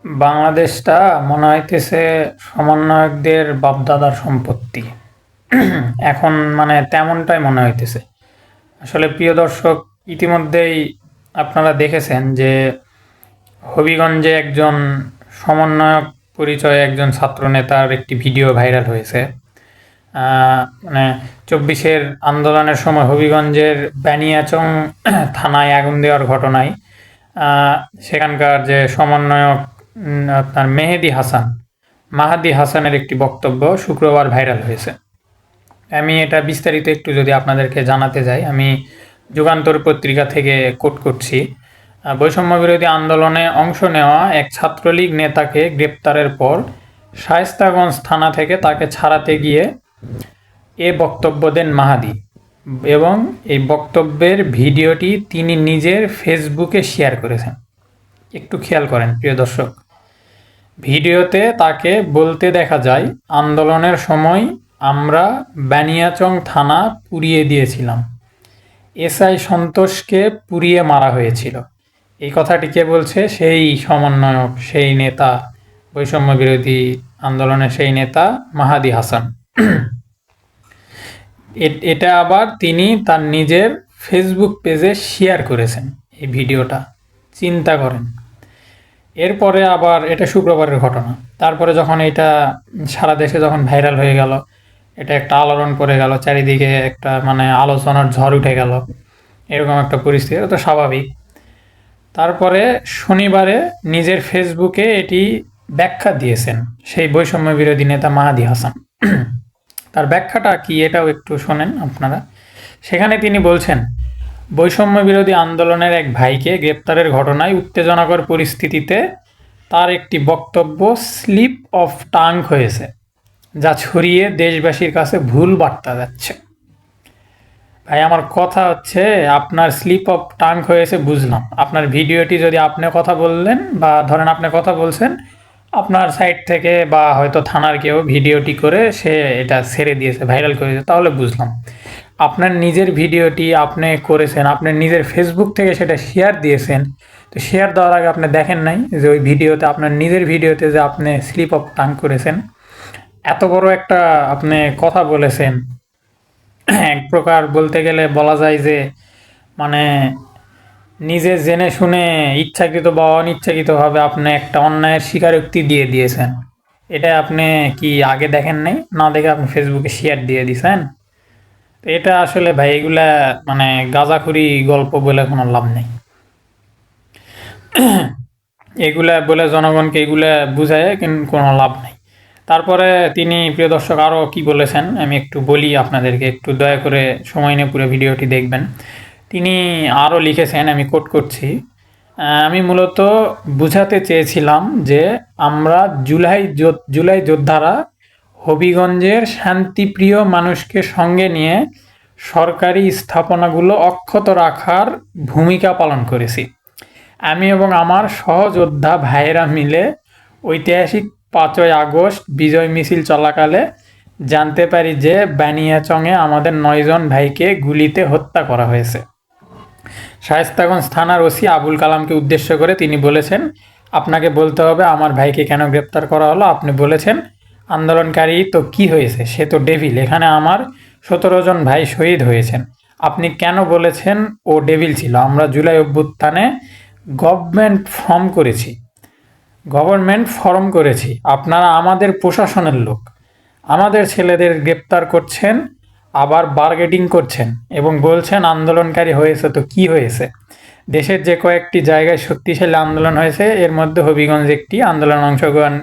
বাংলাদেশটা মনে হইতেছে সমন্বয়কদের বাপদাদার সম্পত্তি। এখন মানে তেমনটাই মনে হইতেছে। আসলে প্রিয় দর্শক, ইতিমধ্যেই আপনারা দেখেছেন যে হবিগঞ্জে একজন সমন্বয়ক পরিচয়ে একজন ছাত্রনেতার একটি ভিডিও ভাইরাল হয়েছে। মানে ২৪-এর আন্দোলনের সময় হবিগঞ্জের বানিয়াচং থানায় আগুন দেওয়ার ঘটনায় সেখানকার যে সমন্বয়ক আপনার মাহাদি হাসানের একটি বক্তব্য শুক্রবার ভাইরাল হয়েছে। আমি এটা বিস্তারিত একটু যদি আপনাদেরকে জানাতে যাই, আমি যুগান্তর পত্রিকা থেকে কোট করছি। বৈষম্য বিরোধী আন্দোলনে অংশ নেওয়া এক ছাত্রলীগ নেতাকে গ্রেপ্তারের পর শায়েস্তাগঞ্জ থানা থেকে তাকে ছাড়াতে গিয়ে এ বক্তব্য দেন মাহাদি, এবং এই বক্তব্যের ভিডিওটি তিনি নিজের ফেসবুকে শেয়ার করেছেন। একটু খেয়াল করেন প্রিয় দর্শক, ভিডিওতে তাকে বলতে দেখা যায়, আন্দোলনের সময় আমরা বানিয়াচং থানা পুড়িয়ে দিয়েছিলাম, এসআই সন্তোষকে পুড়িয়ে মারা হয়েছিল। এই কথাটি কে বলছে? সেই সমন্বয়ক, সেই নেতা, বৈষম্য বিরোধী আন্দোলনের সেই নেতা মাহাদি হাসান। এটা আবার তিনি তার নিজের ফেসবুক পেজে শেয়ার করেছেন এই ভিডিওটা। চিন্তা করেন। এরপরে আবার এটা শুক্রবারের ঘটনা। তারপরে যখন এটা সারা দেশে যখন ভাইরাল হয়ে গেল, এটা একটা আলোড়ন পড়ে গেল, চারিদিকে একটা মানে আলোচনার ঝড় উঠে গেল, এরকম একটা পরিস্থিতি, এটা তো স্বাভাবিক। তারপরে শনিবারে নিজের ফেসবুকে এটি ব্যাখ্যা দিয়েছেন সেই বৈষম্য বিরোধী নেতা মাহাদি হাসান। তার ব্যাখ্যাটা কি এটাও একটু শোনেন আপনারা। সেখানে তিনি বলছেন, বৈষম্য বিরোধী আন্দোলনের এক ভাইকে গ্রেপ্তারের ঘটনায় উত্তেজনাকর পরিস্থিতিতে তার একটি বক্তব্য স্লিপ অফ টাং হয়েছে, যা ছড়িয়ে দেশবাসীর কাছে ভুল বার্তা যাচ্ছে। ভাই, আমার কথা হচ্ছে, আপনার স্লিপ অফ টাং হয়েছে বুঝলাম, আপনার ভিডিওটি যদি আপনি কথা বললেন বা ধরেন আপনি কথা বলছেন, আপনার সাইট থেকে বা হয়তো থানার কেউ ভিডিওটি করে সে এটা ছেড়ে দিয়েছে, ভাইরাল করেছে, তাহলে বুঝলাম। আপনার নিজের ভিডিওটি আপনি করেছেন, আপনার নিজের ফেসবুক থেকে সেটা শেয়ার দিয়েছেন, তো শেয়ার দেওয়ার আগে আপনি দেখেন নাই যে ওই ভিডিওতে, আপনার নিজের ভিডিওতে যে আপনি স্লিপ অফ টাং করেছেন, এত বড় একটা আপনি কথা বলেছেন। এক প্রকার বলতে গেলে বলা যায় যে মানে নিজে জেনে শুনে ইচ্ছাকৃত বা অনিচ্ছাকৃতভাবে আপনি একটা অন্যায়ের স্বীকারোক্তি দিয়ে দিয়েছেন। এটা আপনি কি আগে দেখেন নাই? না দেখে আপনি ফেসবুকে শেয়ার দিয়ে দিয়েছেন। তো এটা আসলে ভাই, এগুলা মানে গাঁজাখুরি গল্প বলে কোনো লাভ নেই। এগুলা বলে জনগণকে এগুলা বুঝায় কিন্তু কোনো লাভ নেই। তারপরে তিনি, প্রিয় দর্শক, আরও কি বলেছেন আমি একটু বলি আপনাদেরকে, একটু দয়া করে সময় নিয়ে পুরো ভিডিওটি দেখবেন। তিনি আরও লিখেছেন, আমি কোট করছি, আমি মূলত বুঝাতে চেয়েছিলাম যে আমরা জুলাই যোদ্ধারা হবিগঞ্জের শান্তিপ্রিয় মানুষকে সঙ্গে নিয়ে সরকারি স্থাপনাগুলো অক্ষত রাখার ভূমিকা পালন করেছি। আমি এবং আমার সহযোদ্ধা ভাইয়েরা মিলে ঐতিহাসিক ৫ই আগস্ট বিজয় মিছিল চলাকালে জানতে পারি যে বানিয়াচংয়ে আমাদের ৯ জন ভাইকে গুলিতে হত্যা করা হয়েছে। শায়েস্তাগঞ্জ থানার ওসি আবুল কালামকে উদ্দেশ্য করে তিনি বলেছেন, আপনাকে বলতে হবে আমার ভাইকে কেন গ্রেপ্তার করা হলো। আপনি বলেছেন আন্দোলনকারী তো কি হয়েছে, সে তো ডেভিল। এখানে আমার ১৭ জন ভাই শহীদ হয়েছেন। আপনি কেন বলেছেন ও ডেভিল ছিল? আমরা জুলাই অভ্যুত্থানে গভর্নমেন্ট ফর্ম করেছি। আপনারা আমাদের প্রশাসনের লোক, আমাদের ছেলেদের গ্রেপ্তার করছেন, আবার বার্গেটিং করছেন এবং বলছেন আন্দোলনকারী হয়েছে তো কি হয়েছে। দেশের যে কয়েকটি জায়গায় শক্তিশালী আন্দোলন হয়েছে, এর মধ্যে হবিগঞ্জ একটি। আন্দোলন অংশগ্রহণ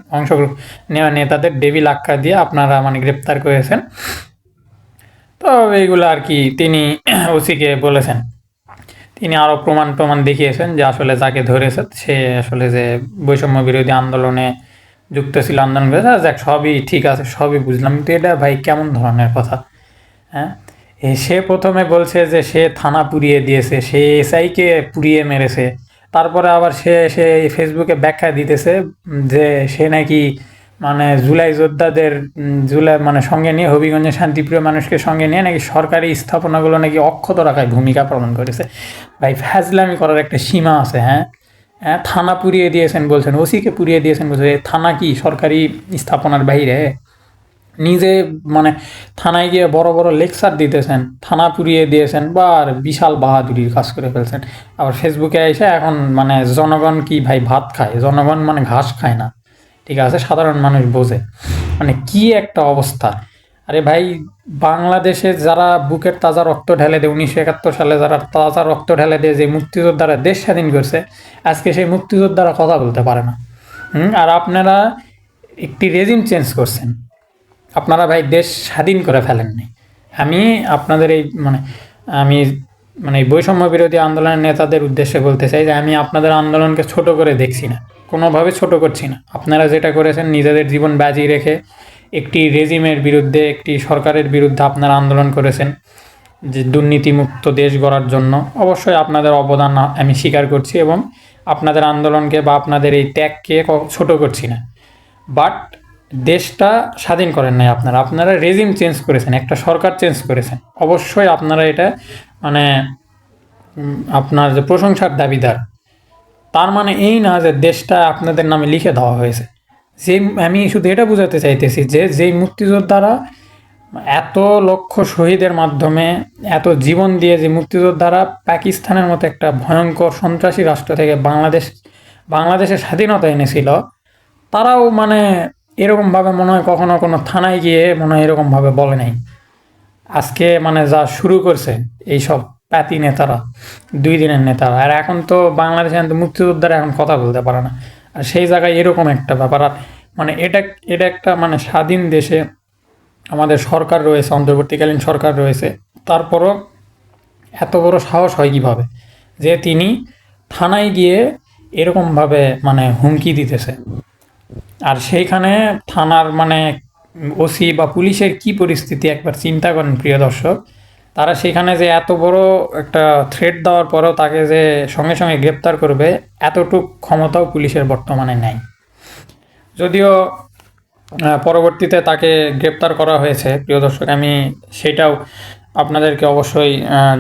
নেওয়া নেতাদের ডেভিল আখ্যা দিয়ে আপনারা মানে গ্রেপ্তার করেছেন। তো এইগুলো আর কি তিনি ওসিকে বলেছেন। তিনি আরও প্রমাণ দেখিয়েছেন যে আসলে যাকে ধরেছে সে আসলে যে বৈষম্য বিরোধী আন্দোলনে যুক্ত ছিল, আন্দোলন করেছে। যাক, সবই ঠিক আছে, সবই বুঝলাম, কিন্তু এটা ভাই কেমন ধরনের কথা? হ্যাঁ, সে প্রথমে বলছে যে সে থানা পুড়িয়ে দিয়েছে, সে এসআইকে পুড়িয়ে মেরেছে। তারপরে আবার সে ফেসবুকে ব্যাখ্যা দিতেছে যে সে নাকি মানে জুলাই যোদ্ধাদের জুলাই মানে সঙ্গে নিয়ে হবিগঞ্জের শান্তিপ্রিয় মানুষকে সঙ্গে নিয়ে নাকি সরকারি স্থাপনাগুলো নাকি অক্ষত রাখায় ভূমিকা পালন করেছে। ভাই, ফাজলামি করার একটা সীমা আছে। হ্যাঁ, হ্যাঁ, থানা পুড়িয়ে দিয়েছেন বলছেন, ওসিকে পুড়িয়ে দিয়েছেন বলছেন। থানা কি সরকারি স্থাপনার বাইরে? নিজে মানে থানায় গিয়ে বড় বড় লেকচার দিতেছেন, থানা পুড়িয়ে দিয়েছেন বা আর বিশাল বাহাদুরির কাজ করে ফেলছেন। আবার ফেসবুকে এসে এখন মানে জনগণ কি ভাই ভাত খায়, জনগণ মানে ঘাস খায় না, ঠিক আছে, সাধারণ মানুষ বোঝে মানে কি একটা অবস্থা। আরে ভাই, বাংলাদেশে যারা বুকের তাজা রক্ত ঢেলে দেয় 1971 সালে, যারা তাজা রক্ত ঢেলে দিয়ে যে মুক্তিযোদ্ধারা দেশ স্বাধীন করছে, আজকে সেই মুক্তিযোদ্ধারা কথা বলতে পারে না। আর আপনারা একটি রেজিম চেঞ্জ করছেন, আপনারা ভাই দেশ স্বাধীন করে ফেলেননি। আমি আপনাদের এই মানে আমি মানে এই বৈষম্য বিরোধী আন্দোলনের নেতাদের উদ্দেশ্যে বলতে চাই যে আমি আপনাদের আন্দোলনকে ছোট করে দেখছি না, কোনোভাবে ছোট করছি না। আপনারা যেটা করেছেন নিজেদের জীবন বাজি রেখে একটি রেজিমের বিরুদ্ধে, একটি সরকারের বিরুদ্ধে আপনারা আন্দোলন করেছেন যে দুর্নীতিমুক্ত দেশ গড়ার জন্য। অবশ্যই আপনাদের অবদান আমি স্বীকার করছি এবং আপনাদের আন্দোলনকে বা আপনাদের এই ত্যাগকে ছোট করছি না। বাট দেশটা স্বাধীন করেন নাই আপনারা, আপনারা রেজিম চেঞ্জ করেছেন, একটা সরকার চেঞ্জ করেছেন। অবশ্যই আপনারা এটা মানে আপনার যে প্রশংসার দাবিদার। তার মানে এই না যে দেশটা আপনাদের নামে লিখে দেওয়া হয়েছে। যে আমি শুধু এটা বোঝাতে চাইতেছি যে যেই মুক্তিযোদ্ধারা এত লক্ষ শহীদের মাধ্যমে এত জীবন দিয়ে যে মুক্তিযোদ্ধারা পাকিস্তানের মতো একটা ভয়ঙ্কর সন্ত্রাসী রাষ্ট্র থেকে বাংলাদেশের স্বাধীনতা এনেছিল, তারাও মানে এরকমভাবে মনে হয় কখনো কোনো থানায় গিয়ে মনে হয় এরকমভাবে বলে নাই। আজকে মানে যা শুরু করছে এইসব প্যাতি নেতারা, 2 দিনের নেতারা, আর এখন তো বাংলাদেশে মুক্তিযোদ্ধারা এখন কথা বলতে পারে না। আর সেই জায়গায় এরকম একটা ব্যাপার। আর মানে এটা এটা একটা মানে স্বাধীন দেশে আমাদের সরকার রয়েছে, অন্তর্বর্তীকালীন সরকার রয়েছে, তারপরও এত বড় সাহস হয় কীভাবে যে তিনি থানায় গিয়ে এরকমভাবে মানে হুমকি দিতেছে। আর সেইখানে থানার মানে ওসি বা পুলিশের কি পরিস্থিতি একবার চিন্তা করেন প্রিয় দর্শক। তারা সেখানে যে এত বড় একটা থ্রেট দেওয়ার পরেও তাকে যে সঙ্গে সঙ্গে গ্রেপ্তার করবে, এতটুক ক্ষমতাও পুলিশের বর্তমানে নাই। যদিও পরবর্তীতে তাকে গ্রেপ্তার করা হয়েছে প্রিয় দর্শক, আমি সেটাও আপনাদেরকে অবশ্যই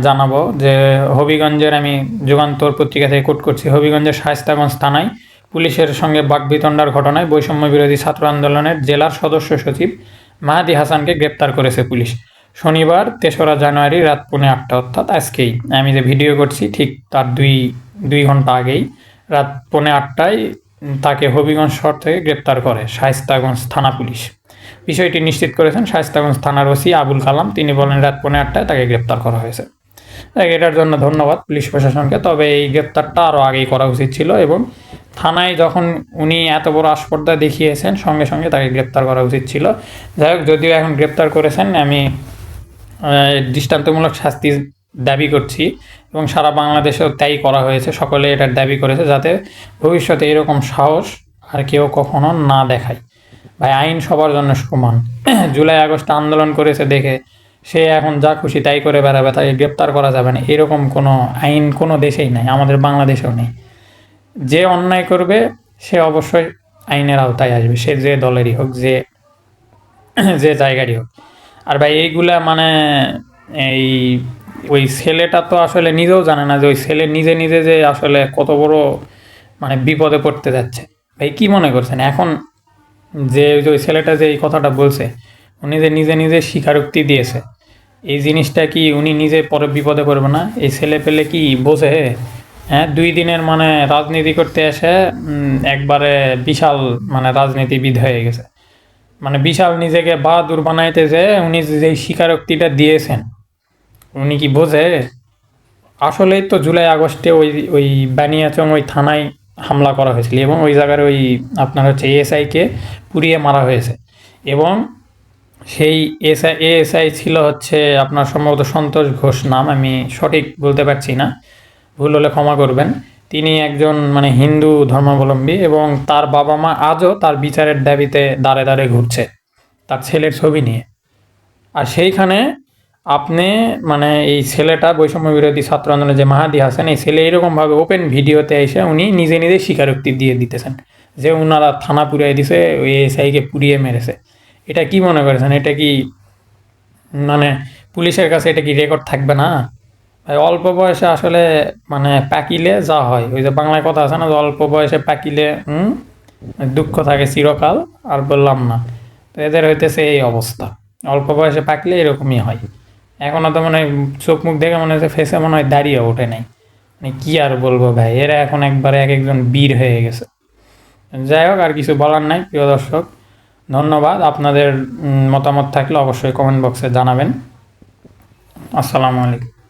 জানাবো যে হবিগঞ্জের, আমি যুগান্তর পত্রিকা থেকে কোট করছি, হবিগঞ্জের শায়েস্তাগঞ্জ থানায় পুলিশের সঙ্গে বাকবিতণ্ডার ঘটনায় বৈষম্য বিরোধী ছাত্র আন্দোলনের জেলার সদস্য সচিব মাহাদি হাসানকে গ্রেপ্তার করেছে পুলিশ শনিবার 3রা জানুয়ারি রাত 8:45, অর্থাৎ আজকেই আমি যে ভিডিও করছি ঠিক তার দুই ঘন্টা আগেই রাত 8:45টায় তাকে হবিগঞ্জ শহর থেকে গ্রেপ্তার করে শায়েস্তাগঞ্জ থানা পুলিশ। বিষয়টি নিশ্চিত করেছেন শায়েস্তাগঞ্জ থানার ওসি আবুল কালাম। তিনি বলেন রাত 8:45টায় তাকে গ্রেপ্তার করা হয়েছে। এটার জন্য ধন্যবাদ পুলিশ প্রশাসনকে। তবে এই গ্রেপ্তারটা আরও আগেই করা উচিত ছিল এবং থানায় যখন উনি এত বড় আস্পর্ধা দেখিয়েছেন সঙ্গে সঙ্গে তাকে গ্রেপ্তার করা উচিত ছিল। যাই হোক, যদিও এখন গ্রেপ্তার করেছেন, আমি দৃষ্টান্তমূলক শাস্তি দাবি করছি এবং সারা বাংলাদেশেও তাই করা হয়েছে, সকলে এটার দাবি করেছে যাতে ভবিষ্যতে এরকম সাহস আর কেউ কখনো না দেখায়। ভাই, আইন সবার জন্য সমান। জুলাই আগস্টে আন্দোলন করেছে দেখে সে এখন যা খুশি তাই করে বেড়াবে, তাকে গ্রেপ্তার করা যাবে না, এরকম কোনো আইন কোনো দেশেই নাই, আমাদের বাংলাদেশেও নেই। যে অন্যায় করবে সে অবশ্যই আইনের আওতায় আসবে, সে যে দলেরই হোক, যে জায়গারই হোক। আর ভাই এইগুলা মানে এই ওই ছেলেটা তো আসলে নিজেও জানে না যে ওই ছেলে নিজে নিজে যে আসলে কত বড় মানে বিপদে পড়তে যাচ্ছে। ভাই কি মনে করছেন এখন যে ওই ছেলেটা যে এই কথাটা বলছে, উনি যে নিজে নিজে স্বীকারোক্তি দিয়েছে, এই জিনিসটা কি উনি নিজে পরে বিপদে পড়বে না? এই ছেলে পেলে কি বোঝে? হ্যাঁ, 2 দিনের মানে রাজনীতি করতে এসে একবারে বিশাল মানে রাজনীতিবিদ হয়ে গেছে, মানে বিশাল নিজেকে বাহাদুর বানাইতে যে উনি যে স্বীকারোক্তিটা দিয়েছেন, উনি কি বোঝে? আসলেই তো জুলাই আগস্টে ওই বানিয়াচং ওই থানায় হামলা করা হয়েছিল এবং ওই জায়গার ওই আপনার হচ্ছে এএসআইকে পুড়িয়ে মারা হয়েছে এবং সেই এএসআই ছিল হচ্ছে আপনার সম্ভবত সন্তোষ ঘোষ নাম, আমি সঠিক বলতে পারছি না, ভুল হলে ক্ষমা করবেন। তিনি একজন মানে হিন্দু ধর্মাবলম্বী এবং তার বাবা মা আজও তার বিচারের দাবিতে দাঁড়ে দাঁড়ে ঘুরছে তার ছেলের ছবি নিয়ে। আর সেইখানে আপনি মানে এই ছেলেটা বৈষম্য বিরোধী ছাত্র আন্দোলনের যে মাহাদি হাসান, এই ছেলে এরকমভাবে ওপেন ভিডিওতে এসে উনি নিজে নিজে স্বীকারোক্তি দিয়ে দিতেছেন যে ওনারা থানা পুড়িয়ে দিছে, ওই এসআইকে পুড়িয়ে মেরেছে। এটা কি মনে করেছেন? এটা কি মানে পুলিশের কাছে এটা কি রেকর্ড থাকবে না? ভাই অল্প বয়সে আসলে মানে পাকিলে যা হয়, ওই যে বাংলায় কথা আছে না, যে অল্প বয়সে পাকিলে দুঃখ থাকে চিরকাল, আর বললাম না। তো এদের হইতেছে এই অবস্থা, অল্প বয়সে পাকলে এরকমই হয়। এখনো তো মনে হয় চোখ মুখ দেখে মনে হচ্ছে ফেসে মনে হয় দাঁড়িয়ে ওঠে নাই। মানে কি আর বলবো ভাই, এরা এখন একবারে এক একজন বীর হয়ে গেছে। যাই হোক, আর কিছু বলার নাই প্রিয় দর্শক। ধন্যবাদ। আপনাদের মতামত থাকলে অবশ্যই কমেন্ট বক্সে জানাবেন। আসসালামু আলাইকুম।